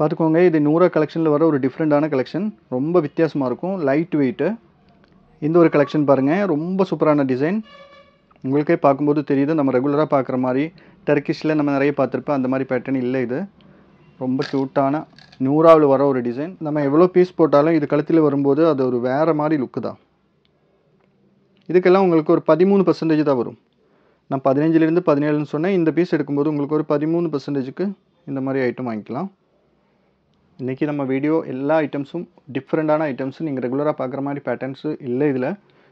பார்த்துக்கோங்க, இது நூரா கலெக்ஷனில் வர ஒரு டிஃப்ரெண்ட்டான கலெக்ஷன். ரொம்ப வித்தியாசமாக இருக்கும், லைட் வெயிட்டு. இந்த ஒரு கலெக்ஷன் பாருங்கள், ரொம்ப சூப்பரான டிசைன். உங்களுக்கே பார்க்கும்போது தெரியுது, நம்ம ரெகுலராக பார்க்குற மாதிரி டர்க்கிஷில் நம்ம நிறைய பார்த்துருப்போம், அந்த மாதிரி பேட்டர்ன் இல்லை. இது ரொம்ப க்யூட்டான நூறாவில் வர ஒரு டிசைன். நம்ம எவ்வளோ பீஸ் போட்டாலும் இது கழுத்தில் வரும்போது அது ஒரு வேறு மாதிரி லுக்கு தான். இதுக்கெல்லாம் உங்களுக்கு ஒரு 13% தான் வரும். நான் 15லேருந்து 17ன்னு சொன்னேன். இந்த பீஸ் எடுக்கும்போது உங்களுக்கு ஒரு 13%க்கு இந்த மாதிரி ஐட்டம் வாங்கிக்கலாம். இன்றைக்கி நம்ம வீடியோ எல்லா ஐட்டம்ஸும் டிஃப்ரெண்ட்டான ஐட்டம்ஸ். நீங்கள் ரெகுலராக பார்க்குற மாதிரி பேட்டர்ன்ஸு இல்லை இதில்.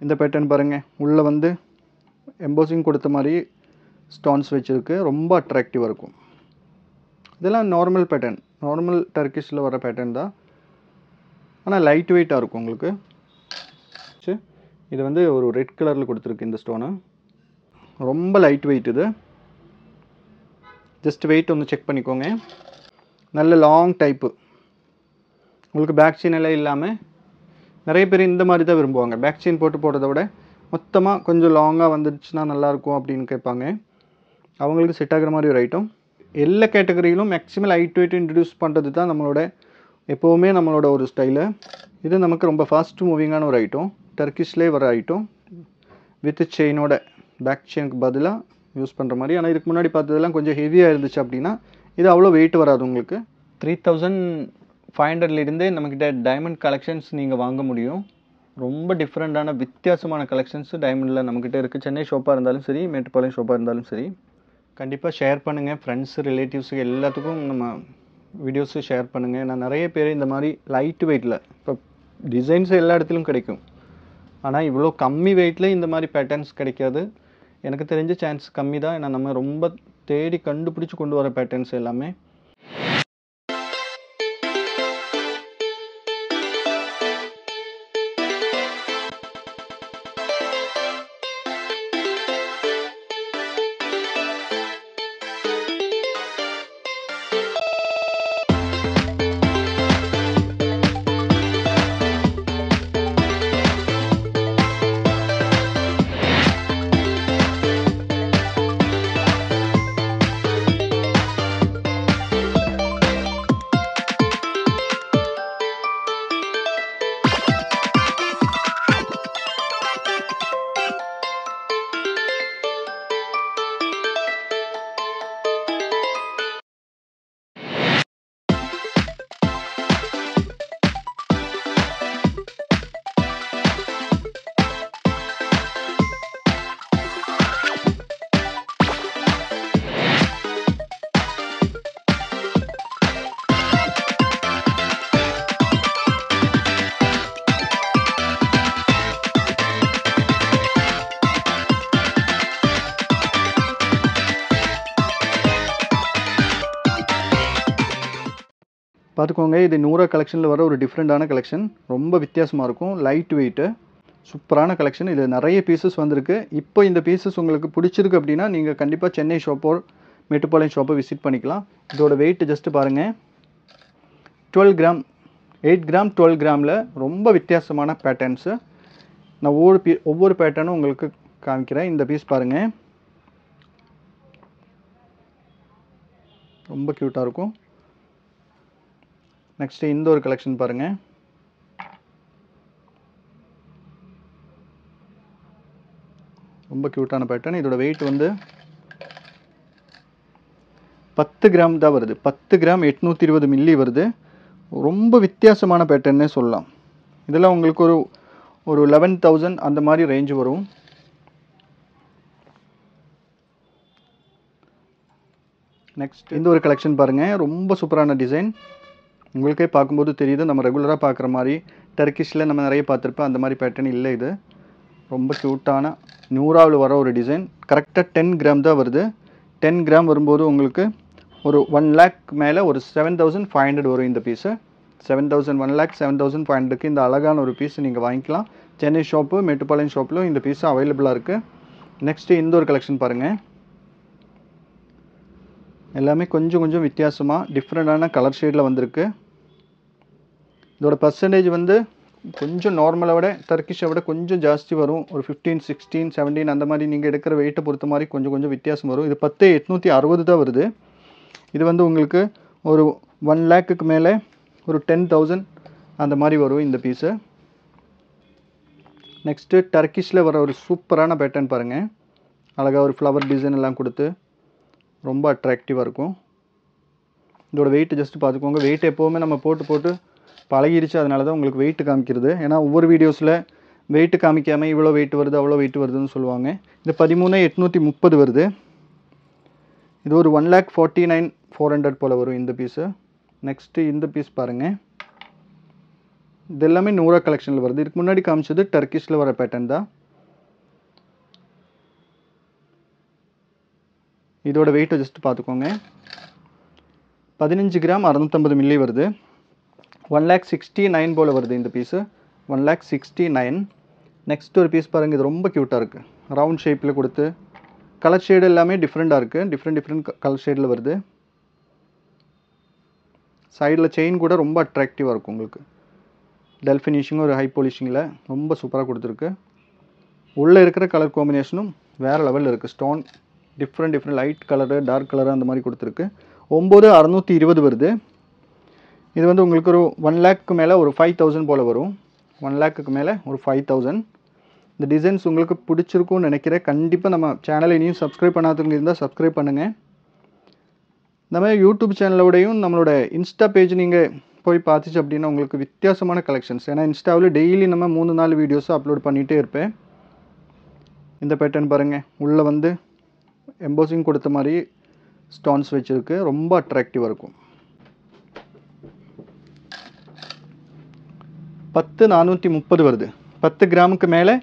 இந்த பேட்டர்ன் பாருங்கள், உள்ளே வந்து எம்போசிங் கொடுத்த மாதிரி ஸ்டோன்ஸ் வச்சுருக்கு, ரொம்ப அட்ராக்டிவாக இருக்கும். இதெல்லாம் நார்மல் பேட்டர்ன், நார்மல் டர்க்கிஷில் வர பேட்டர்ன் தான், ஆனால் லைட் வெயிட்டாக இருக்கும் உங்களுக்கு. சரி, இது வந்து ஒரு ரெட் கலரில் கொடுத்துருக்கு இந்த ஸ்டோனு, ரொம்ப லைட் வெயிட். இது ஜஸ்ட் வெயிட் ஒன்று செக் பண்ணிக்கோங்க. நல்ல லாங் டைப்பு, உங்களுக்கு பேக் செயின் எல்லாம் இல்லாமல். நிறைய பேர் இந்த மாதிரி தான் விரும்புவாங்க, பேக் செயின் போட்டு போடுறத விட மொத்தமாக கொஞ்சம் லாங்காக வந்துடுச்சுன்னா நல்லாயிருக்கும் அப்படின்னு கேட்பாங்க. அவங்களுக்கு செட் ஆகிற மாதிரி ஒரு ஐட்டம். எல்லா கேட்டகரியிலும் மேக்ஸிமல் லைட் வெயிட் இன்ட்ரடியூஸ் பண்ணுறது தான் நம்மளோட எப்போவுமே நம்மளோட ஒரு ஸ்டைலு. இது நமக்கு ரொம்ப ஃபாஸ்ட் மூவிங்கான ஒரு ஐட்டம், டர்க்கிஷ்லேயே வர ஐட்டம். வித் செயினோட பேக் செயினுக்கு பதிலாக யூஸ் பண்ணுற மாதிரி. ஆனால் இதுக்கு முன்னாடி பார்த்ததெல்லாம் கொஞ்சம் ஹெவியாக இருந்துச்சு அப்படின்னா இது அவ்வளோ வெயிட் வராது உங்களுக்கு. 3500லேருந்தே நம்மக்கிட்ட டைமண்ட் கலெக்ஷன்ஸ் நீங்கள் வாங்க முடியும். ரொம்ப டிஃப்ரெண்ட்டான வித்தியாசமான கலெக்ஷன்ஸ் டைமண்டில் நம்மக்கிட்ட இருக்குது. சென்னை ஷாப்பாக இருந்தாலும் சரி, மேட்டுப்பாளையம் ஷாப்பாக இருந்தாலும் சரி. கண்டிப்பாக ஷேர் பண்ணுங்கள், ஃப்ரெண்ட்ஸு ரிலேட்டிவ்ஸுக்கு எல்லாத்துக்கும் நம்ம வீடியோஸு ஷேர் பண்ணுங்கள். நான் நிறைய பேர் இந்த மாதிரி லைட் வெயிட்டில், இப்போ டிசைன்ஸ் எல்லா இடத்துலையும் கிடைக்கும், ஆனால் இவ்வளோ கம்மி வெயிட்டில் இந்த மாதிரி பேட்டர்ன்ஸ் கிடைக்காது. எனக்கு தெரிஞ்ச சான்ஸ் கம்மி தான். ஏன்னா நம்ம ரொம்ப தேடி கண்டுபிடிச்சி கொண்டு வர பேட்டர்ன்ஸ் எல்லாமே. பார்த்துக்கோங்க, இது நூரா கலெக்ஷனில் வர ஒரு டிஃப்ரெண்ட்டான கலெக்ஷன். ரொம்ப வித்தியாசமாக இருக்கும், லைட் வெயிட்டு, சூப்பரான கலெக்ஷன். இது நிறைய பீசஸ் வந்திருக்கு. இப்போ இந்த பீசஸ் உங்களுக்கு பிடிச்சிருக்கு அப்படின்னா நீங்கள் கண்டிப்பாக சென்னை ஷாப்போ மேட்டுப்பாளையம் ஷாப்பை விசிட் பண்ணிக்கலாம். இதோட வெயிட் ஜஸ்ட்டு பாருங்கள், 12 கிராம், 8 கிராம் 12 கிராமில். ரொம்ப வித்தியாசமான பேட்டர்ன்ஸு. நான் ஒவ்வொரு பேட்டர்னும் உங்களுக்கு காமிக்கிறேன். இந்த பீஸ் பாருங்கள், ரொம்ப க்யூட்டாக இருக்கும். நெக்ஸ்ட்டு இந்த ஒரு கலெக்ஷன் பாருங்கள், ரொம்ப க்யூட்டான பேட்டர்ன். இதோட வெயிட் வந்து 10 கிராம் தான் வருது. 10 கிராம் 820 மில்லி வருது. ரொம்ப வித்தியாசமான பேட்டர்னே சொல்லலாம். இதெல்லாம் உங்களுக்கு ஒரு 11,000 அந்த மாதிரி ரேஞ்சு வரும். நெக்ஸ்ட் இந்த ஒரு கலெக்ஷன் பாருங்கள், ரொம்ப சூப்பரான டிசைன். உங்களுக்கே பார்க்கும்போது தெரியுது, நம்ம ரெகுலராக பார்க்குற மாதிரி டர்க்கிஷில் நம்ம நிறைய பார்த்துருப்போம், அந்த மாதிரி பேட்டர்ன் இல்லை. இது ரொம்ப க்யூட்டான நூறாவில் வர ஒரு டிசைன். கரெக்டாக 10 கிராம் தான் வருது. 10 கிராம் வரும்போது உங்களுக்கு ஒரு 1 லேக் மேலே ஒரு 7,500 வரும் இந்த பீஸு. 7,000 1 லேக் 7,500க்கு இந்த அழகான ஒரு பீஸ் நீங்கள் வாங்கிக்கலாம். சென்னை ஷாப்பு மேட்டுப்பாளையம் ஷாப்பிலும் இந்த பீஸு அவைலபிளாக இருக்குது. நெக்ஸ்ட்டு இந்த ஒரு கலெக்ஷன் பாருங்கள், எல்லாமே கொஞ்சம் கொஞ்சம் வித்தியாசமாக டிஃப்ரெண்ட்டான கலர் ஷேடில் வந்திருக்கு. இதோட பர்சன்டேஜ் வந்து கொஞ்சம் நார்மலை விட டர்க்கிஷை விட கொஞ்சம் ஜாஸ்தி வரும். ஒரு 15, 16, 17 அந்த மாதிரி நீங்கள் எடுக்கிற வெயிட்டை பொறுத்த மாதிரி கொஞ்சம் கொஞ்சம் வித்தியாசம் வரும். இது 10,860 தான் வருது. இது வந்து உங்களுக்கு ஒரு 1 லேக்குக்கு மேலே ஒரு 10,000 அந்த மாதிரி வரும் இந்த பீஸு. நெக்ஸ்ட்டு டர்க்கிஷில் வர ஒரு சூப்பரான பேட்டர்ன் பாருங்கள். அழகாக ஒரு ஃப்ளவர் டிசைன் எல்லாம் கொடுத்து ரொம்ப அட்ராக்டிவாக இருக்கும். இதோட வெயிட் ஜஸ்ட் பார்த்துக்கோங்க. வெயிட் எப்போவுமே நம்ம போட்டு பழகிடுச்சு, அதனால தான் உங்களுக்கு வெயிட் காமிக்கிறது. ஏன்னா ஒவ்வொரு வீடியோஸில் வெயிட் காமிக்காமல் இவ்வளோ வெயிட் வருது அவ்வளோ வெயிட் வருதுன்னு சொல்லுவாங்க. இது 13,830 வருது. இது ஒரு 1,49,400 போல் வரும் இந்த பீஸு. நெக்ஸ்ட்டு இந்த பீஸ் பாருங்கள். இது எல்லாமே நூரா கலெக்ஷனில் வருது. இதுக்கு முன்னாடி காமிச்சது டர்க்கிஷில் வர பேட்டர்ன் தான். இதோட வெயிட்டை ஜஸ்ட் பார்த்துக்கோங்க. 15 கிராம் 650 மில்லி வருது. 1,69,000 போல் வருது இந்த பீஸு. 1,69,000. நெக்ஸ்ட் ஒரு பீஸ் பாருங்கள். இது ரொம்ப க்யூட்டாக இருக்குது. ரவுண்ட் ஷேப்பில் கொடுத்து கலர் ஷேடு எல்லாமே டிஃப்ரெண்ட்டாக இருக்குது. டிஃப்ரெண்ட் கலர் ஷேடில் வருது. சைடில் செயின் கூட ரொம்ப அட்ராக்டிவாக இருக்கும் உங்களுக்கு. டல் ஃபினிஷிங்கும் ஒரு ஹை பாலிஷிங்கில் ரொம்ப சூப்பராக கொடுத்துருக்கு. உள்ளே இருக்கிற கலர் காம்பினேஷனும் வேறு லெவலில் இருக்குது. Stone different light colour dark colour அந்த மாதிரி கொடுத்துருக்கு. 9,620 வருது. இது வந்து உங்களுக்கு ஒரு 1 லேக்கு மேலே ஒரு 5,000 போல் வரும். 1 லேக்குக்கு மேலே ஒரு 5,000. இந்த டிசைன்ஸ் உங்களுக்கு பிடிச்சிருக்கும்னு நினைக்கிறேன். கண்டிப்பாக நம்ம சேனலை இனியும் சப்ஸ்கிரைப் பண்ணாதவங்க இருந்தால் சப்ஸ்கிரைப் பண்ணுங்கள். இந்த மாதிரி யூடியூப் சேனலோடையும் நம்மளோட இன்ஸ்டா பேஜ் நீங்கள் போய் பார்த்துச்சு அப்படின்னா உங்களுக்கு வித்தியாசமான கலெக்ஷன்ஸ். ஏன்னா இன்ஸ்டாவில் டெய்லி நம்ம 3-4 வீடியோஸும் அப்லோட் பண்ணிகிட்டே இருப்பேன். இந்த பேட்டர்ன் பாருங்கள். உள்ளே வந்து எம்போசிங் கொடுத்த மாதிரி ஸ்டோன்ஸ் வச்சுருக்கு. ரொம்ப அட்ராக்டிவாக இருக்கும். 10,430 வருது. 10 கிராமுக்கு மேலே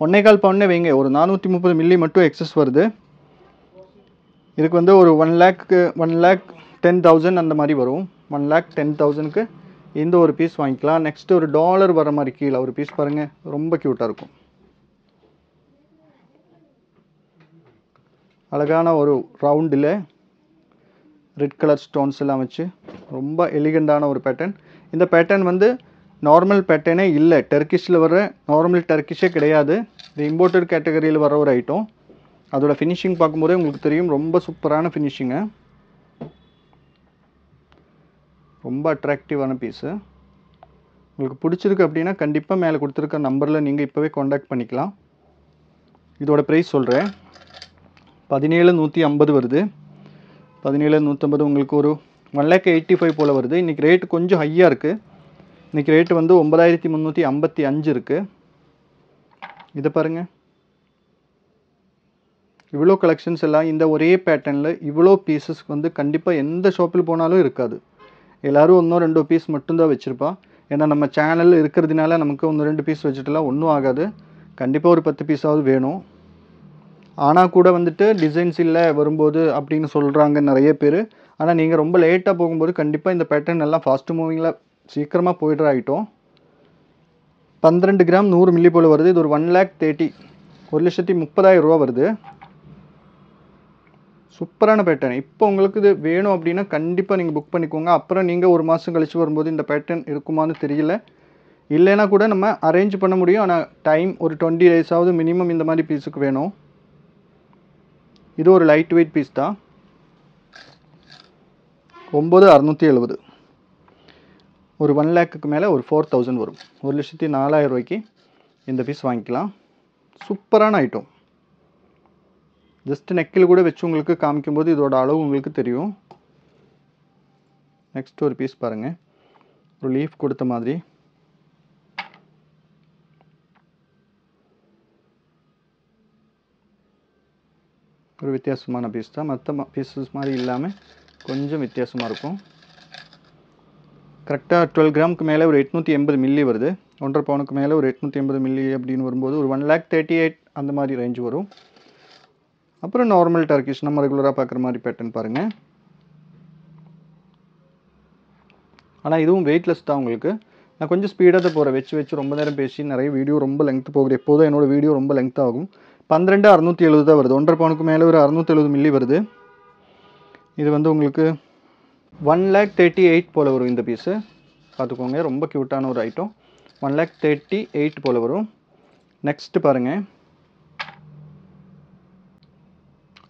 1.25 பவுண்டே வைங்க. ஒரு 430 மில்லி மட்டும் எக்ஸஸ் வருது. இதுக்கு வந்து ஒரு 1,10,000 அந்த மாதிரி வரும். 1,10,000க்கு இந்த ஒரு பீஸ் வாங்கிக்கலாம். நெக்ஸ்ட் ஒரு டாலர் வர மாதிரி கீழே ஒரு பீஸ் பாருங்கள். ரொம்ப க்யூட்டாக இருக்கும். அழகான ஒரு ரவுண்டில் ரெட் கலர் ஸ்டோன்ஸ் எல்லாம் வச்சு ரொம்ப எலிகண்டான ஒரு பேட்டர்ன். இந்த பேட்டர்ன் வந்து நார்மல் பேட்டர்னே இல்லை. டர்க்கிஷில் வர நார்மல் டர்க்கிஷே கிடையாது. இது இம்போர்ட்டட் கேட்டகரியில் வர ஒரு ஐட்டம். அதோட ஃபினிஷிங் பார்க்கும்போதே உங்களுக்கு தெரியும். ரொம்ப சூப்பரான ஃபினிஷிங்கு. ரொம்ப அட்ராக்டிவான பீஸு. உங்களுக்கு பிடிச்சிருக்கு அப்படின்னா கண்டிப்பாக மேலே கொடுத்துருக்க நம்பரில் நீங்கள் இப்போவே காண்டாக்ட் பண்ணிக்கலாம். இதோட ப்ரைஸ் சொல்கிறேன். 17,150 வருது. 17,150 உங்களுக்கு ஒரு 1,85,000 போல் வருது. இன்றைக்கி ரேட்டு கொஞ்சம் ஹையாக இருக்குது. இன்றைக்கி ரேட்டு வந்து 9,355 இருக்குது. இதை பாருங்கள். இவ்வளோ கலெக்ஷன்ஸ் எல்லாம் இந்த ஒரே பேட்டர்னில் இவ்வளோ பீசஸ் வந்து கண்டிப்பாக எந்த ஷாப்பில் போனாலும் இருக்காது. எல்லோரும் 1-2 பீஸ் மட்டும்தான் வச்சுருப்பா. ஏன்னா நம்ம சேனல் இருக்கிறதுனால நமக்கு 1-2 பீஸ் வச்சுட்டுலாம் ஒன்றும் ஆகாது. கண்டிப்பாக ஒரு 10 பீஸாவது வேணும். ஆனால் கூட வந்துட்டு டிசைன்ஸ் இல்லை வரும்போது அப்படின்னு சொல்கிறாங்க நிறைய பேர். ஆனால் நீங்கள் ரொம்ப லேட்டாக போகும்போது கண்டிப்பாக இந்த பேட்டர்ன் எல்லாம் ஃபாஸ்ட் மூவிங்கில் சீக்கிரமாக போய்டுற ஐட்டம். 12 கிராம் 100 மில்லி போல் வருது. இது ஒரு 1,30,000 1,30,000 ரூபா வருது. சூப்பரான பேட்டர்ன். இப்போ உங்களுக்கு இது வேணும் அப்படின்னா கண்டிப்பாக நீங்கள் புக் பண்ணிக்கோங்க. அப்புறம் நீங்கள் ஒரு மாதம் கழித்து வரும்போது இந்த பேட்டர்ன் இருக்குமான்னு தெரியல. இல்லைன்னா கூட நம்ம அரேஞ்ச் பண்ண முடியும். ஆனால் டைம் ஒரு 20 டேஸாவது மினிமம் இந்த மாதிரி பீஸுக்கு வேணும். இது ஒரு லைட் வெயிட் பீஸ் தான். 9,670. ஒரு 1 லேக்குக்கு மேலே ஒரு 4,000 வரும். 1,04,000 ரூபாய்க்கு இந்த பீஸ் வாங்கிக்கலாம். சூப்பரான ஐட்டம். ஜஸ்ட் நெக்கில் கூட வச்சு உங்களுக்கு காமிக்கும்போது இதோட அளவு உங்களுக்கு தெரியும். நெக்ஸ்ட் ஒரு பீஸ் பாருங்கள். ஒரு லீஃப் கொடுத்த மாதிரி ஒரு வித்தியாசமான பீஸ் தான். மற்ற பீஸஸ் மாதிரி இல்லாமல் கொஞ்சம் வித்தியாசமாக இருக்கும். கரெக்டாக 12 கிராமுக்கு மேலே ஒரு 880 மில்லி வருது. 1.5 பவுனுக்கு மேலே ஒரு 880 மில்லி அப்படின்னு வரும்போது ஒரு 1,38,000 அந்த மாதிரி ரேஞ்ச் வரும். அப்புறம் நார்மல் டர்க்கிஷ் நம்ம ரெகுலராக பார்க்குற மாதிரி பேட்டர்ன் பாருங்கள். ஆனால் இதுவும் வெயிட்லெஸ் தான் உங்களுக்கு. நான் கொஞ்சம் ஸ்பீடாக தான் போகிறேன். வச்சு ரொம்ப நேரம் பேசி நிறைய வீடியோ ரொம்ப லெங்க்த் போகுது. எப்போதும் என்னோடய வீடியோ ரொம்ப லெங்க்த் ஆகும். 12,670 தான் வருது. 1.5 பவுனுக்கு மேலே ஒரு 670 மில்லி வருது. இது வந்து உங்களுக்கு 1,38,000 போல் வரும் இந்த பீஸு. பார்த்துக்கோங்க. ரொம்ப க்யூட்டான ஒரு ஐட்டம். 1,38,000 போல் வரும். நெக்ஸ்ட்டு பாருங்கள்.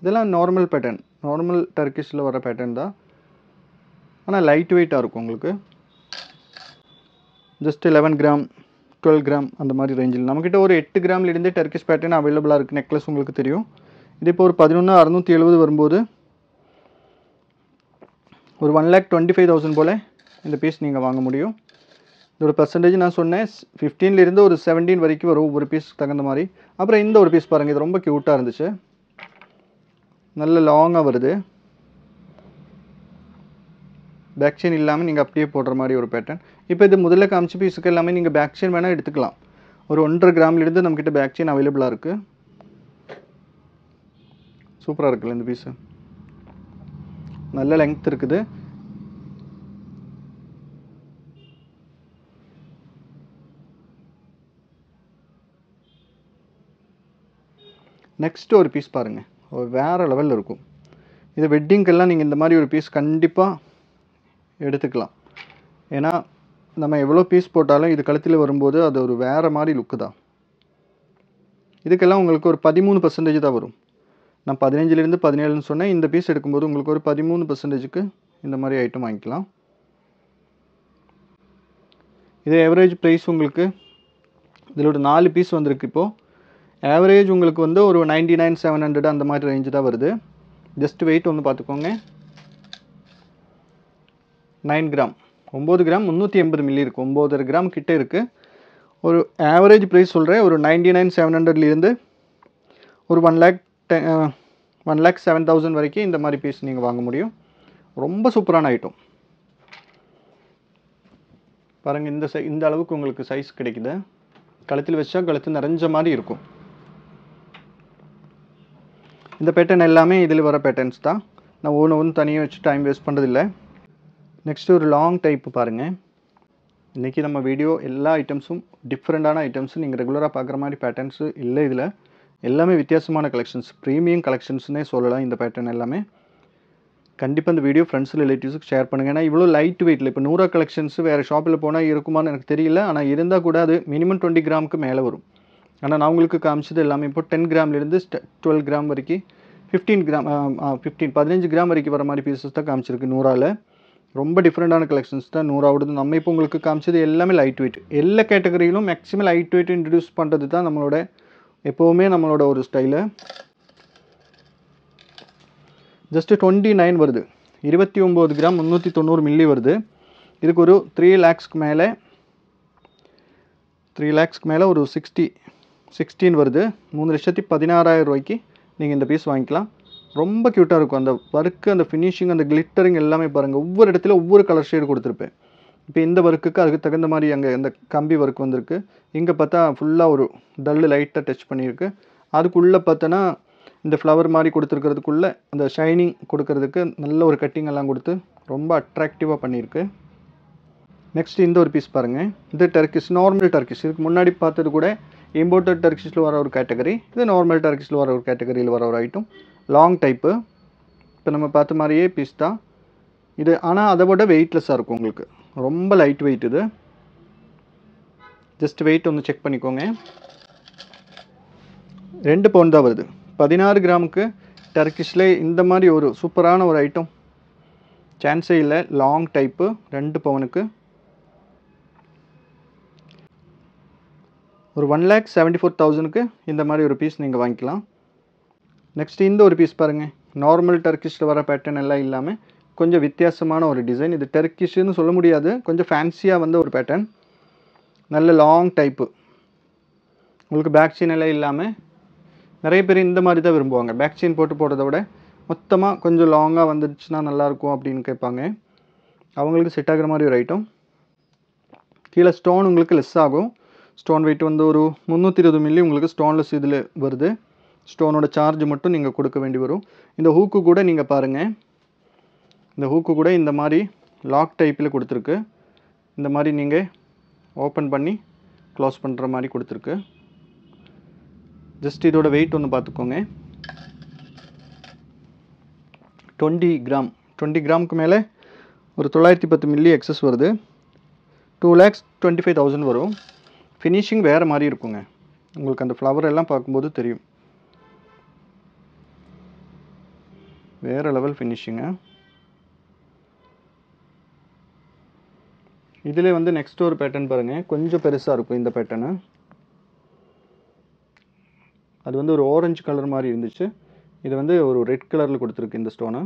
இதெல்லாம் நார்மல் பேட்டர்ன். நார்மல் டர்க்கிஷில் வர பேட்டர்ன் தான். ஆனால் லைட் வெயிட்டாக இருக்கும் உங்களுக்கு. ஜஸ்ட் 11 கிராம் 12 கிராம் அந்த மாதிரி ரேஞ்சில் நம்மக்கிட்ட ஒரு 8 கிராம்லேருந்தே டர்க்கிஷ் பேட்டர்ன் அவைலபிளாக இருக்குது. நெக்லஸ் உங்களுக்கு தெரியும். இது இப்போ ஒரு 11,670 வரும்போது ஒரு 1,25,000 போல் இந்த பீஸ் நீங்கள் வாங்க முடியும். இதோட பர்சன்டேஜ் நான் சொன்னேன் 15லேருந்து ஒரு 17 வரைக்கும் வரும் ஒவ்வொரு பீஸ் தகுந்த மாதிரி. அப்புறம் இந்த ஒரு பீஸ் பாருங்கள், இது ரொம்ப க்யூட்டாக இருந்துச்சு, நல்ல லாங்காக வருது. பேக் செயின் இல்லாமல் நீங்கள் அப்படியே போடுற மாதிரி ஒரு பேட்டர்ன். இப்போ இது முதல்ல காமிச்ச பீஸுக்கு எல்லாமே நீங்கள் பேக் செயின் வேணால் எடுத்துக்கலாம். ஒரு 1.5 கிராம்லேருந்து நம்மக்கிட்ட பேக் செயின் அவைலபிளாக இருக்குது. சூப்பராக இருக்குல்ல இந்த பீஸு, நல்ல லெங்த் இருக்குது. நெக்ஸ்ட்டு ஒரு பீஸ் பாருங்கள், வேறு லெவலில் இருக்கும். இது வெட்டிங்க்கெல்லாம் நீங்கள் இந்த மாதிரி ஒரு பீஸ் கண்டிப்பாக எடுத்துக்கலாம். ஏன்னா நம்ம எவ்வளோ பீஸ் போட்டாலும் இது கழுத்தில் வரும்போது அது ஒரு வேறு மாதிரி லுக்கு தான். இதுக்கெல்லாம் உங்களுக்கு ஒரு 13% தான் வரும். நான் 15லேருந்து 17ன்னு சொன்னேன். இந்த பீஸ் எடுக்கும்போது உங்களுக்கு ஒரு 13%க்கு இந்த மாதிரி ஐட்டம் வாங்கிக்கலாம். இது ஆவரேஜ் ப்ரைஸ் உங்களுக்கு இதில் ஒரு 4 பீஸ் வந்திருக்கு. இப்போது ஆவரேஜ் உங்களுக்கு வந்து ஒரு 99,700 அந்த மாதிரி ரேஞ்சு தான் வருது. ஜஸ்ட் வெயிட் ஒன்று பார்த்துக்கோங்க, 9 கிராம் 9 கிராம் 380 மில்லி இருக்குது. 9.5 கிராம் கிட்டே இருக்குது. ஒரு ஆவரேஜ் ப்ரைஸ் சொல்கிறேன், ஒரு 99,700லேருந்து ஒரு 1,07,000 வரைக்கும் இந்த மாதிரி பீஸ் நீங்கள் வாங்க முடியும். ரொம்ப சூப்பரான ஐட்டம் பாருங்கள். இந்த அளவுக்கு உங்களுக்கு சைஸ் கிடைக்குது. கழுத்தில் வச்சா கழுத்து நிறைஞ்ச மாதிரி இருக்கும். இந்த பேட்டர்ன் எல்லாமே இதில் வர பேட்டர்ன்ஸ் தான். நான் ஒன்று தனியாக வச்சு டைம் வேஸ்ட் பண்ணுறதில்லை. நெக்ஸ்ட்டு ஒரு லாங் டைப் பாருங்கள். இன்றைக்கி நம்ம வீடியோ எல்லா ஐட்டம்ஸும் டிஃப்ரெண்ட்டான ஐட்டம்ஸு, நீங்கள் ரெகுலராக பார்க்குற மாதிரி பேட்டர்ன்ஸு இல்லை. இதில் எல்லாமே வித்தியாசமான கலெக்ஷன்ஸ், ப்ரீமியம் கலெக்ஷன்ஸ்னே சொல்லலாம். இந்த பேட்டர்ன் எல்லாமே கண்டிப்பாக இந்த வீடியோ ஃப்ரெண்ட்ஸ் ரிலேட்டிவ்ஸுக்கு ஷேர் பண்ணுங்கள். ஏன்னா இவ்வளோ லைட் வெயிட்டில் இப்போ 100 கலெக்ஷன்ஸு வேறு ஷாப்பில் போனால் இருக்குமான்னு எனக்கு தெரியல. ஆனால் இருந்தால் கூட அது மினிமம் 20 கிராமுக்கு மேலே வரும். ஆனால் நான் உங்களுக்கு காமிச்சது எல்லாமே இப்போ 10 கிராம்லேருந்து 12 கிராம் வரைக்கும் 15 கிராம் வரைக்கும் வர மாதிரி பீசஸ் தான் காமிச்சிருக்கு. 100ல் ரொம்ப டிஃப்ரெண்ட்டான கலெக்ஷன்ஸ் தான் 100 நம்ம இப்போ உங்களுக்கு காமிச்சது எல்லாமே லைட் வெயிட். எல்லா கேட்டகரியிலும் மேக்ஸிமம் லைட் வெயிட் இன்ட்ரடியூஸ் பண்ணுறது தான் நம்மளோட எப்போவுமே நம்மளோட ஒரு ஸ்டைலு. ஜஸ்ட்டு 29 வருது, 29 கிராம் 390 மில்லி வருது. இதுக்கு ஒரு 3 லேக்ஸ்க்கு மேலே ஒரு 16 வருது. 3,16,000 ரூபாய்க்கு நீங்கள் இந்த பீஸ் வாங்கிக்கலாம். ரொம்ப க்யூட்டாக இருக்கும். அந்த ஒர்க்கு, அந்த ஃபினிஷிங், அந்த கிளிட்டரிங் எல்லாமே பாருங்கள். ஒவ்வொரு இடத்துல ஒவ்வொரு கலர் ஷேடு கொடுத்துருப்பேன். இப்போ இந்த ஒர்க்குக்கு அதுக்கு தகுந்த மாதிரி அங்கே இந்த கம்பி ஒர்க் வந்திருக்கு. இங்கே பார்த்தா ஃபுல்லாக ஒரு டல்லு லைட்டாக டச் பண்ணியிருக்கு. அதுக்குள்ளே பார்த்தோன்னா இந்த ஃப்ளவர் மாதிரி கொடுத்துருக்கிறதுக்குள்ளே அந்த ஷைனிங் கொடுக்கறதுக்கு நல்ல ஒரு கட்டிங் எல்லாம் கொடுத்து ரொம்ப அட்ராக்டிவாக பண்ணியிருக்கு. நெக்ஸ்ட் இந்த ஒரு பீஸ் பாருங்கள். இது டர்க்கிஷ், நார்மல் டர்க்கிஷ். இதுக்கு முன்னாடி பார்த்தது கூட இம்போர்ட்டட் டர்க்கிஷில் வர ஒரு கேட்டகரி, இது நார்மல் டர்க்கிஷில் வர ஒரு கேட்டகரியில் வர ஒரு ஐட்டம். Long type. இப்போ நம்ம பார்த்த மாதிரியே பீஸ் தான் இது. ஆனால் அதை விட வெயிட்லெஸ்ஸாக இருக்கும் உங்களுக்கு, ரொம்ப லைட் வெயிட். இது ஜஸ்ட் வெயிட் ஒன்று செக் பண்ணிக்கோங்க. 2 பவுண்ட் தான் வருது. 16 கிராமுக்கு டர்க்கிஷில் இந்த மாதிரி ஒரு சூப்பரான ஒரு ஐட்டம் சான்ஸே இல்லை. லாங் டைப்பு 2 பவுனுக்கு ஒரு 1,74,000க்கு இந்த மாதிரி ஒரு பீஸ் நீங்கள் வாங்கிக்கலாம். நெக்ஸ்ட் இந்த ஒரு பீஸ் பாருங்கள். நார்மல் டர்க்கிஷில் வர பேட்டர்ன் எல்லாம் இல்லாமல் கொஞ்சம் வித்தியாசமான ஒரு டிசைன். இது டர்க்கிஷ்னு சொல்ல முடியாது, கொஞ்சம் ஃபேன்சியாக வந்த ஒரு பேட்டர்ன். நல்ல லாங் டைப்பு. உங்களுக்கு பேக் செயின் எல்லாம் இல்லாமல் நிறைய பேர் இந்த மாதிரி தான் விரும்புவாங்க. பேக் செயின் போட்டு போடுறத விட மொத்தமாக கொஞ்சம் லாங்காக வந்துடுச்சுன்னா நல்லாயிருக்கும் அப்படின்னு கேட்பாங்க. அவங்களுக்கு செட் ஆகிற மாதிரி ஒரு ஐட்டம். கீழே ஸ்டோன் உங்களுக்கு லெஸ் ஆகும். ஸ்டோன் வெயிட் வந்து ஒரு 320 மில்லி உங்களுக்கு ஸ்டோன்லெஸ் இதில் வருது. ஸ்டோனோட சார்ஜ் மட்டும் நீங்கள் கொடுக்க வேண்டி வரும். இந்த ஹூக்கு கூட நீங்கள் பாருங்கள். இந்த ஹூக்கு கூட இந்த மாதிரி லாக் டைப்பில் கொடுத்துருக்கு. இந்த மாதிரி நீங்கள் ஓப்பன் பண்ணி க்ளோஸ் பண்ணுற மாதிரி கொடுத்துருக்கு. ஜஸ்ட் இதோட வெயிட் ஒன்று பார்த்துக்கோங்க. 20 கிராமுக்கு மேலே ஒரு 910 மில்லி எக்ஸஸ் வருது. 2,25,000 வரும். ஃபினிஷிங் வேறு மாதிரி இருக்குங்க. உங்களுக்கு அந்த ஃப்ளவர் எல்லாம் பார்க்கும்போது தெரியும், வேறு லெவல் ஃபினிஷிங்கு. இதிலே வந்து நெக்ஸ்ட் ஒரு பேட்டர்ன் பாருங்கள், கொஞ்சம் பெருசாக இருக்கும் இந்த பேட்டர்னு. அது வந்து ஒரு ஆரஞ்சு கலர் மாதிரி இருந்துச்சு. இது வந்து ஒரு ரெட் கலரில் கொடுத்துருக்கு இந்த ஸ்டோனு.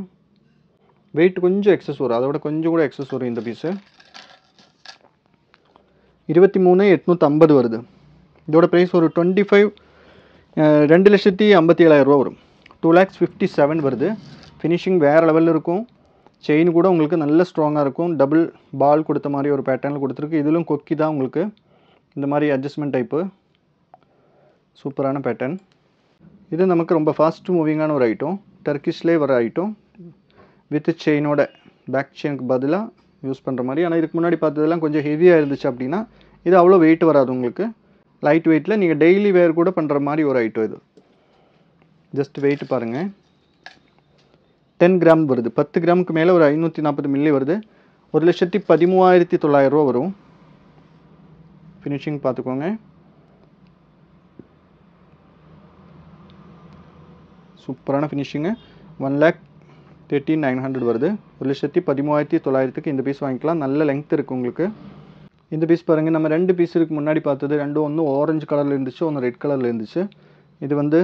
வெயிட் கொஞ்சம் எக்ஸஸ் வரும், அதோட கொஞ்சம் கூட எக்ஸஸ் வரும் இந்த பீஸு. 23,850 வருது. இதோட ப்ரைஸ் ஒரு 2,57,000 ரூபா வரும். 2,57,000 வருது. ஃபினிஷிங் வேறு லெவலில் இருக்கும். செயின் கூட உங்களுக்கு நல்ல ஸ்ட்ராங்காக இருக்கும். டபுள் பால் கொடுத்த மாதிரி ஒரு பேட்டர்னில் கொடுத்துருக்கு. இதிலும் கொக்கி தான் உங்களுக்கு இந்த மாதிரி அட்ஜஸ்ட்மெண்ட் டைப்பு. சூப்பரான பேட்டர்ன். இது நமக்கு ரொம்ப ஃபாஸ்ட் மூவிங்கான ஒரு ஐட்டம். டர்க்கிஷ்லேயே வர ஐட்டம் வித் செயினோட பேக் செயினுக்கு பதிலாக யூஸ் பண்ணுற மாதிரி. ஆனால் இதுக்கு முன்னாடி பார்த்ததெல்லாம் கொஞ்சம் ஹெவியாக இருந்துச்சு அப்படின்னா இது அவ்வளோ வெயிட் வராது உங்களுக்கு. லைட் வெயிட்டில் நீங்கள் டெய்லி வேர் கூட பண்ணுற மாதிரி ஒரு ஐட்டம் இது. ஜஸ்ட் வெயிட் பாருங்கள், 10 கிராம் வருது. 10 கிராமுக்கு மேலே ஒரு 540 மில்லி வருது. 1,13,900 ரூபா வரும். ஃபினிஷிங் பார்த்துக்கோங்க. சூப்பரான ஃபினிஷிங்கு. 1,13,900 வருது. 1,13,900 இந்த பீஸ் வாங்கிக்கலாம். நல்ல லெங்க் இருக்குது உங்களுக்கு. இந்த பீஸ் பாருங்கள், நம்ம 2 பீஸ் இதுக்கு முன்னாடி பார்த்தது ரெண்டும் ஒன்று ஆரஞ்சு கலரில் இருந்துச்சு, ஒன்று ரெட் கலரில் இருந்துச்சு. இது வந்து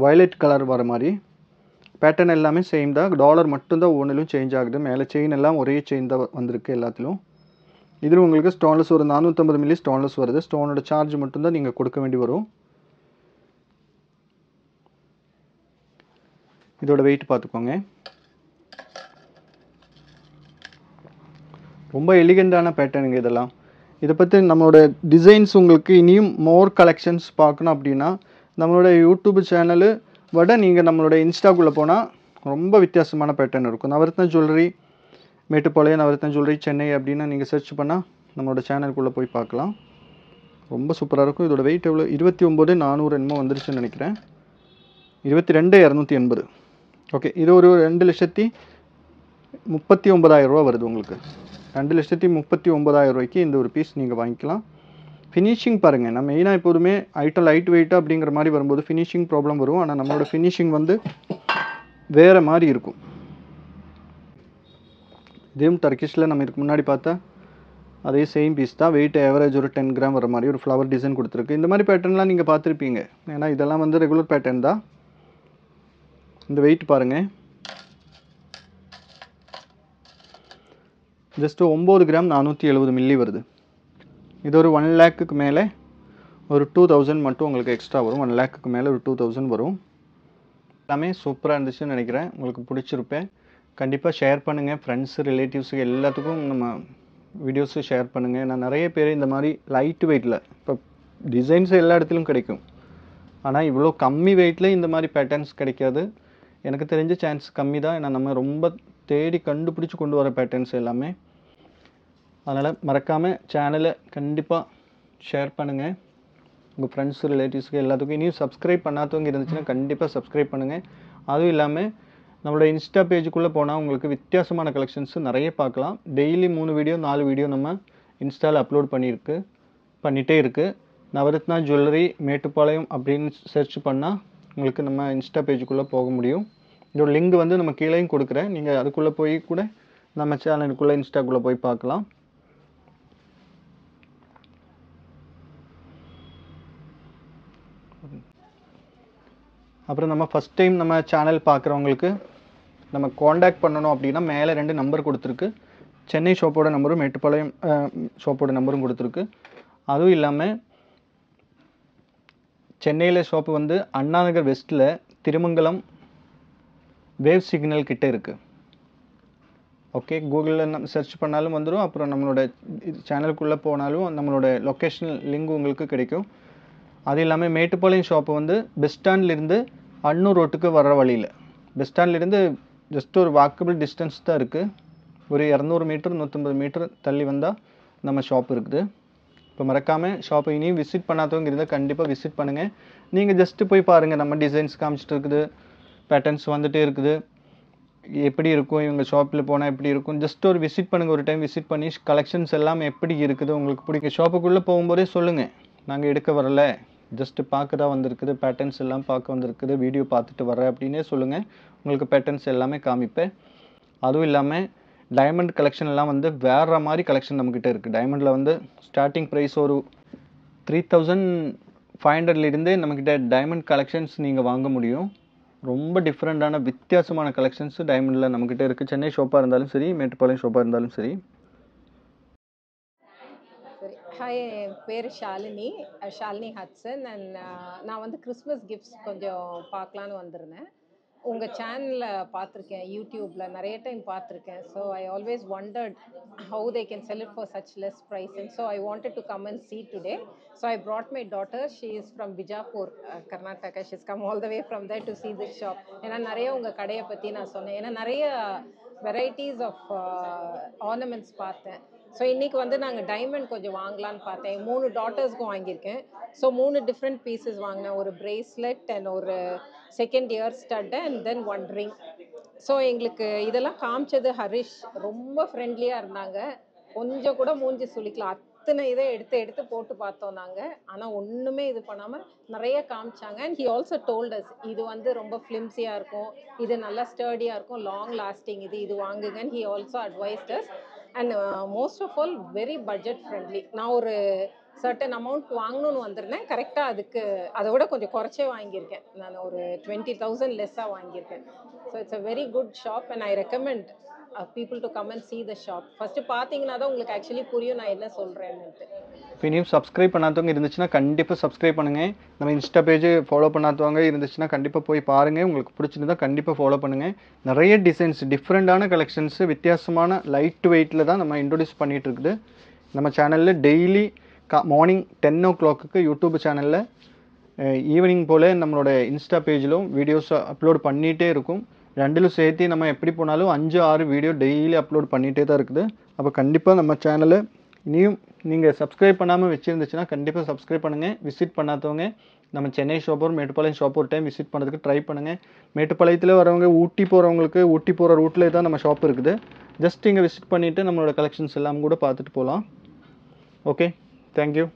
வயலட் கலர் வர மாதிரி. பேட்டர்ன் எல்லாமே சேம் தான். டாலர் மட்டும்தான் ஒவ்வொன்றிலும் சேஞ்ச் ஆகுது. மேலே செயின் எல்லாம் ஒரே செயின் தான் வந்திருக்கு எல்லாத்திலும். இதில் உங்களுக்கு ஸ்டோன்லெஸ் ஒரு 450 மில்லி ஸ்டோன்லெஸ் வருது. ஸ்டோனோட சார்ஜ் மட்டும்தான் நீங்கள் கொடுக்க வேண்டி வரும். இதோட வெயிட் பார்த்துக்கோங்க. ரொம்ப எலிகண்டான பேட்டர்னுங்க இதெல்லாம். இதை பற்றி நம்மளோட டிசைன்ஸ் உங்களுக்கு இனியும் மோர் கலெக்ஷன்ஸ் பார்க்கணும் அப்படின்னா நம்மளோட யூடியூப் சேனலு விட நீங்கள் நம்மளோட இன்ஸ்டாக்குள்ளே போனால் ரொம்ப வித்தியாசமான பேட்டர்ன் இருக்கும். நவரத்ன ஜுவல்லரி மேட்டுப்பாளையம், நவரத்ன ஜுவல்லரி சென்னை அப்படின்னு நீங்கள் சர்ச் பண்ணால் நம்மளோட சேனலுக்குள்ளே போய் பார்க்கலாம். ரொம்ப சூப்பராக இருக்கும். இதோட வெயிட் எவ்வளோ? 29,400 என்னமோ வந்துருச்சுன்னு நினைக்கிறேன். 22,280. ஓகே, இது ஒரு 2,39,000 ரூபா வருது உங்களுக்கு. 2,39,000 ரூபாய்க்கு இந்த ஒரு பீஸ் நீங்கள் வாங்கிக்கலாம். ஃபினிஷிங் பாருங்கள், நான் மெயினாக எப்போதுமே ஐட்டம் லைட் வெயிட்டாக அப்படிங்கிற மாதிரி வரும்போது ஃபினிஷிங் ப்ராப்ளம் வரும். ஆனால் நம்மளோட ஃபினிஷிங் வந்து வேறு மாதிரி இருக்கும். இதுவும் டர்க்கிஷில் நம்ம இதுக்கு முன்னாடி பார்த்தா அதே சேம் பீஸ் தான். வெயிட் ஆவரேஜ் ஒரு 10 கிராம் வர மாதிரி ஒரு ஃப்ளவர் டிசைன் கொடுத்துருக்கு. இந்த மாதிரி பேட்டர்ன்லாம் நீங்கள் பார்த்துருப்பீங்க, ஏன்னா இதெல்லாம் வந்து ரெகுலர் பேட்டர்ன் தான். இந்த வெயிட் பாருங்கள், ஜஸ்ட்டு 9 கிராம் 470 மில்லி வருது. இது ஒரு 1 லேக்குக்கு மேலே ஒரு 2000 மட்டும் உங்களுக்கு எக்ஸ்ட்ரா வரும். 1 லேக்குக்கு மேலே ஒரு 2000 வரும். எல்லாமே சூப்பராக இருந்துச்சுன்னு நினைக்கிறேன். உங்களுக்கு பிடிச்சிருப்பேன். கண்டிப்பாக ஷேர் பண்ணுங்கள். ஃப்ரெண்ட்ஸு ரிலேட்டிவ்ஸுக்கு எல்லாத்துக்கும் நம்ம வீடியோஸு ஷேர் பண்ணுங்கள். நான் நிறைய பேர் இந்த மாதிரி லைட் வெயிட்டில் இப்போ டிசைன்ஸ் எல்லா இடத்துலையும் கிடைக்கும், ஆனால் இவ்வளோ கம்மி வெயிட்டில் இந்த மாதிரி பேட்டர்ன்ஸ் கிடைக்காது. எனக்கு தெரிஞ்ச சான்ஸ் கம்மி தான். ஏன்னா நம்ம ரொம்ப தேடி கண்டுபிடிச்சி கொண்டு வர பேட்டர்ன்ஸ் எல்லாமே. அதனால் மறக்காமல் சேனலை கண்டிப்பாக ஷேர் பண்ணுங்கள் உங்கள் ஃப்ரெண்ட்ஸ் ரிலேட்டிவ்ஸுக்கு எல்லாத்துக்கும். இனியும் சப்ஸ்கிரைப் பண்ணாதவங்க இருந்துச்சுன்னா கண்டிப்பாக சப்ஸ்கிரைப் பண்ணுங்கள். அதுவும் இல்லாமல் நம்மளோட இன்ஸ்டா பேஜுக்குள்ளே போனால் உங்களுக்கு வித்தியாசமான கலெக்ஷன்ஸ் நிறைய பார்க்கலாம். டெய்லி 3 வீடியோ 4 வீடியோ நம்ம இன்ஸ்டாவில் அப்லோட் பண்ணிகிட்டே இருக்குது. நவரத்னா ஜுவல்லரி மேட்டுப்பாளையம் அப்படின்னு சர்ச் பண்ணால் உங்களுக்கு நம்ம இன்ஸ்டா பேஜுக்குள்ளே போக முடியும். இதோட லிங்க் வந்து நம்ம கீழேயும் கொடுக்குறேன். நீங்கள் அதுக்குள்ளே போய் கூட நம்ம சேனலுக்குள்ளே இன்ஸ்டாக்குள்ளே போய் பார்க்கலாம். அப்புறம் நம்ம ஃபஸ்ட் டைம் நம்ம சேனல் பார்க்குறவங்களுக்கு நம்ம காண்டாக்ட் பண்ணணும் அப்படின்னா மேலே 2 நம்பர் கொடுத்துருக்கு. சென்னை ஷாப்போட நம்பரும் மேட்டுப்பாளையம் ஷாப்போட நம்பரும் கொடுத்துருக்கு. அதுவும் இல்லாமல் சென்னையில் ஷாப்பு வந்து அண்ணா நகர் வெஸ்ட்டில் திருமங்கலம் வேவ் சிக்னல் கிட்டே இருக்குது. ஓகே, கூகுளில் நம்ம சர்ச் பண்ணாலும் வந்துடும். அப்புறம் நம்மளோட சேனலுக்குள்ளே போனாலும் நம்மளோட லொக்கேஷன் லிங்க் உங்களுக்கு கிடைக்கும். அது இல்லாமல் மேட்டுப்பாளையம் ஷாப்பு வந்து பஸ் ஸ்டாண்ட்லேருந்து அன்னூர் ரோட்டுக்கு வர்ற வழியில், பஸ் ஸ்டாண்ட்லேருந்து ஜஸ்ட் ஒரு வாக்கபிள் டிஸ்டன்ஸ் தான் இருக்குது. ஒரு 200 மீட்டர் 150 மீட்டர் தள்ளி வந்தால் நம்ம ஷாப் இருக்குது. இப்போ மறக்காமல் ஷாப்பை இனியும் விசிட் பண்ணாதவங்க இருந்தால் கண்டிப்பாக விசிட் பண்ணுங்கள். நீங்கள் ஜஸ்ட்டு போய் பாருங்கள், நம்ம டிசைன்ஸ் காமிச்சிட்டு இருக்குது, பேட்டர்ன்ஸ் வந்துகிட்டே இருக்குது, எப்படி இருக்கும் இவங்க ஷாப்பில் போனால் எப்படி இருக்கும். ஜஸ்ட் ஒரு விசிட் பண்ணுங்கள். ஒரு டைம் விசிட் பண்ணி கலெக்ஷன்ஸ் எல்லாம் எப்படி இருக்குது உங்களுக்கு பிடிக்கும். ஷாப்புக்குள்ளே போகும்போதே சொல்லுங்கள், நாங்கள் எடுக்க வரல, ஜஸ்ட்டு பார்க்க தான் வந்திருக்குது, பேட்டர்ன்ஸ் எல்லாம் பார்க்க வந்திருக்குது, வீடியோ பார்த்துட்டு வரேன் அப்படின்னே சொல்லுங்கள். உங்களுக்கு பேட்டர்ன்ஸ் எல்லாமே காமிப்பேன். அதுவும் இல்லாமல் டைமண்ட் கலெக்ஷன் எல்லாம் வந்து வேற மாதிரி கலெக்ஷன் நம்மக்கிட்ட இருக்குது. டைமண்டில் வந்து ஸ்டார்டிங் ப்ரைஸ் ஒரு 3500 நம்மக்கிட்ட டைமண்ட் கலெக்ஷன்ஸ் நீங்கள் வாங்க முடியும். ரொம்ப டிஃப்ரெண்ட்டான வித்தியாசமான கலெக்ஷன்ஸ் டைமண்டில் நம்மக்கிட்ட இருக்குது. சென்னை ஷாப்பாக இருந்தாலும் சரி, மேட்டுப்பாளையம் ஷாப்பாக இருந்தாலும் சரி. ஹாய், என் பேர் ஷாலினி ஹட்சன். அண்ட் நான் வந்து கிறிஸ்மஸ் கிஃப்ட்ஸ் கொஞ்சம் பார்க்கலான்னு வந்திருந்தேன். உங்கள் சேனலில் பார்த்துருக்கேன், யூடியூப்பில் நிறைய டைம் பார்த்துருக்கேன். So I always wondered how they can sell it for such less price. And so I wanted to come and see today. So I brought my daughter. She is from Bijapur, Karnataka. She's come all the way from there to see this shop. ஏன்னா நிறைய உங்கள் கடையை பற்றி நான் சொன்னேன். ஏன்னா நிறைய varieties of ornaments பார்த்தேன். ஸோ இன்றைக்கி வந்து நாங்கள் டைமண்ட் கொஞ்சம் வாங்கலான்னு பார்த்தேன். 3 டாட்டர்ஸ்க்கும் வாங்கியிருக்கேன். ஸோ 3 டிஃப்ரெண்ட் பீசஸ் வாங்கினேன். ஒரு பிரேஸ்லெட் அண்ட் ஒரு second year stud and then 1 ring. So எங்களுக்கு இதெல்லாம் காமிச்சது ஹரிஷ். ரொம்ப ஃப்ரெண்ட்லியாக இருந்தாங்க. கொஞ்சம் கூட மூஞ்சி சுளிக்கல. அத்தனை இதை எடுத்து போட்டு பார்த்தோம் நாங்கள். ஆனால் ஒன்றுமே இது பண்ணாமல் நிறைய காமிச்சாங்க. And he also told as இது வந்து ரொம்ப ஃப்ளிம்ஸியாக இருக்கும், இது நல்லா ஸ்டர்டியாக இருக்கும், லாங் லாஸ்டிங், இது வாங்குங்கன்னு he also advised us. And most of all very budget friendly. நான் ஒரு சர்டன் அமௌண்ட் வாங்கணும்னு வந்திருந்தேன். கரெக்டாக அதுக்கு அதை விட கொஞ்சம் குறைச்சே வாங்கியிருக்கேன். நான் ஒரு 20,000 லெஸ்ஸாக வாங்கியிருக்கேன். So it's a very good shop and I recommend people to come and see the shop. First பார்த்தீங்கன்னா தான் உங்களுக்கு ஆக்சுவலி புரியும் நான் என்ன சொல்கிறேன்னுட்டு. இப்போ இனியும் சப்ஸ்கிரைப் பண்ணாதவங்க இருந்துச்சுன்னா கண்டிப்பாக சப்ஸ்கிரைப் பண்ணுங்கள். நம்ம இன்ஸ்டா பேஜ் ஃபாலோ பண்ணாதவங்க இருந்துச்சுன்னா கண்டிப்பாக போய் பாருங்கள். உங்களுக்கு பிடிச்சிருந்தா கண்டிப்பாக ஃபாலோ பண்ணுங்கள். நிறைய டிசைன்ஸ், டிஃப்ரெண்ட்டான கலெக்ஷன்ஸு, வித்தியாசமான லைட் வெயிட்டில் தான் நம்ம இன்ட்ரொடியூஸ் பண்ணிகிட்டு இருக்குது. நம்ம சேனலில் டெய்லி மார்னிங் 10 o'clock யூடியூப் சேனலில், ஈவினிங் போல் நம்மளோட இன்ஸ்டா பேஜிலும் வீடியோஸ் அப்லோட் பண்ணிகிட்டே இருக்கும். ரெண்டிலும் சேர்த்து நம்ம எப்படி போனாலும் 5-6 வீடியோ டெய்லி அப்லோட் பண்ணிகிட்டே தான் இருக்குது. அப்போ கண்டிப்பாக நம்ம சேனலை இனியும் நீங்கள் சப்ஸ்கிரைப் பண்ணாமல் வச்சுருந்துச்சுன்னா கண்டிப்பாக சப்ஸ்கிரைப் பண்ணுங்கள். விசிட் பண்ணாதவங்க நம்ம சென்னை ஷாப்பூர், மேட்டுப்பாளையம் ஷாப் ஒரு டைம் விசிட் பண்ணுறதுக்கு ட்ரை பண்ணுங்கள். மேட்டுப்பாளையத்தில் வரவங்க ஊட்டி போகிறவங்களுக்கு ஊட்டி போகிற ரூட்டில் தான் நம்ம ஷாப் இருக்குது. ஜஸ்ட் இங்கே விசிட் பண்ணிவிட்டு நம்மளோட கலெக்ஷன்ஸ் எல்லாம் கூட பார்த்துட்டு போகலாம். Okay, thank you.